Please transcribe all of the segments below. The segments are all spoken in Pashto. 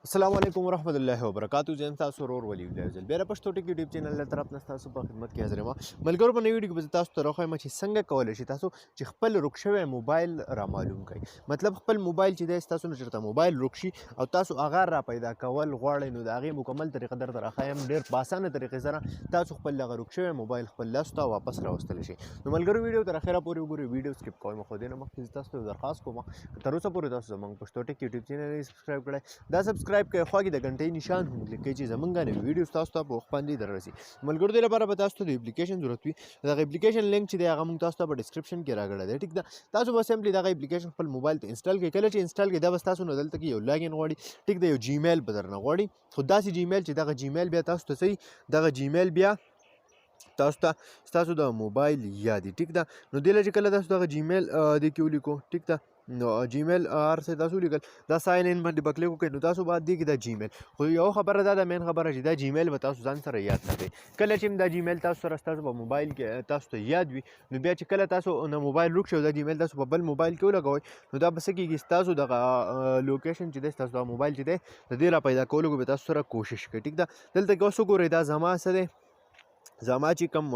السلام علیکم ورحمت الله وبرکاتو. زه یم تاسو ورور ولي الله بیا پښتو ټک یوټیوب چینل له طرف نه تاسو په خدمت کې حاضر یم. ملګرو په نوې ویډیو کې به تاسو ته راښیم چې څنګه کولی شئ تاسو چې خپل ورک شوی موبایل را معلوم کړئ. مطلب خپل موبایل چې دی تاسو نه چېرته موبایل ورک شي او تاسو هغه را پیدا کول غواړئ نو د هغې مکمل طریقه درته راښیم. ډېر په اسانه طریقې سره تاسو خپل دغه ورک شوی موبایل خپل لاسو ته واپس راوستلی شئ. نو ملګرو ویډیو تر اخره پورې وګورئ. ویډیو سکپ کوئ مه، خو دې نه مخکې زه تاسو ته یو درخواست کوم تر اوسه پورې تاسو زموږ پښتو ټک یوټیوب چینل یې سبسکرایب کړی. دا سبسکرایب کړئ، خوا کې د घंटी نشان هم لیکئ چې زمونږ نوې ویډیوز تاسو ته په وخت باندې در رسي. ملګرو دې لپاره به تاسو ته د اپلیکیشن ضرورت وي. دغه اپلیکیشن لینک چې دی هغه موږ تاسو ته په ډسکرپشن کې راغلی دی. ټیک ده، تاسو به سمپلی دغه اپلیکیشن خپل موبایل ته انسټال کړئ. کله چې انسټال کړئ دا به تاسو نه دلته کې یو لاګین غواړي. ټیک ده، یو جیمیل به درنه غواړي، خو داسې جیمیل چې دغه جیمیل بیا تاسو ته صحیح دغه جیمیل بیا تاسو ته ستاسو د موبایل یاد وي. ټیک ده، نو دې له چې کله تاسو دغه جیمیل دې کې ولیکو، ټیک ده، نو جیمیل هر څه تاسو ولیکل، دا ساین ان باندې به کلیک وکړئ، نو تاسو به دې کې دا جیمیل، خو یو خبره دا ده، مین خبره چې دا جیمیل به تاسو ځان سره یاد ساتئ. کله چې دا جیمیل تاسو سره ستاسو په موبایل کې تاسو ته یاد وي، نو بیا چې کله تاسو نه موبایل ورک شي او دا جیمیل تاسو په بل موبایل کې ولګوئ، نو دا به څه کېږي، ستاسو دغه لوکیشن چې دی، ستاسو دغه موبایل چې دی د دې را پیدا کولو به تاسو سره کوشش کوئ. ټیک ده، دلته کې اوس وګورئ دا زما څه دی، زما چې کوم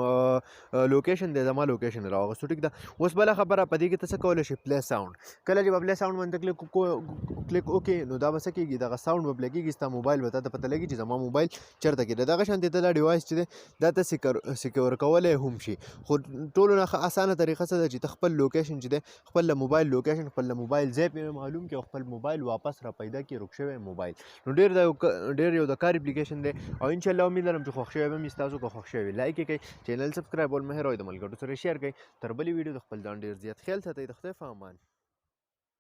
لوکیشن دی، زما لوکیشن راوغوستو. ټیک ده، اوس بله خبره په دې کې ته څه کولی شي، پلی ساوند. کله چې به پلی ساوند باندې کلیک وکړې، نو دا به څه کېږي، دغه ساوند به پلی کېږي، ستا موبایل به تا ته پته لګي چې زما موبایل چېرته کې دی. دغه شانتې ته دا ډیوایس چې دی دا ته سیکور کولی هم شي، خو ټولو نه ښه اسانه طریقه څه ده چې ته خپل لوکیشن چې دی، خپل له موبایل لوکیشن، خپل له موبایل ځای پرې معلوم کړي او خپل موبایل واپس را پیدا کړي، ورک شوی موبایل. نو ډېر یو د کار اپلیکیشن دی او انشاءالله امید لرم چې خوښ شوی به مې ستاسو. که خوښ شوی لایک یې کړئ، چینل سبسکرایب ول مه هېروئ، د ملګرو سره شیر کړئ. تر بلې ویډیو د خپل ځان ډېر زیات خیال ساتئ. د خدای په امان.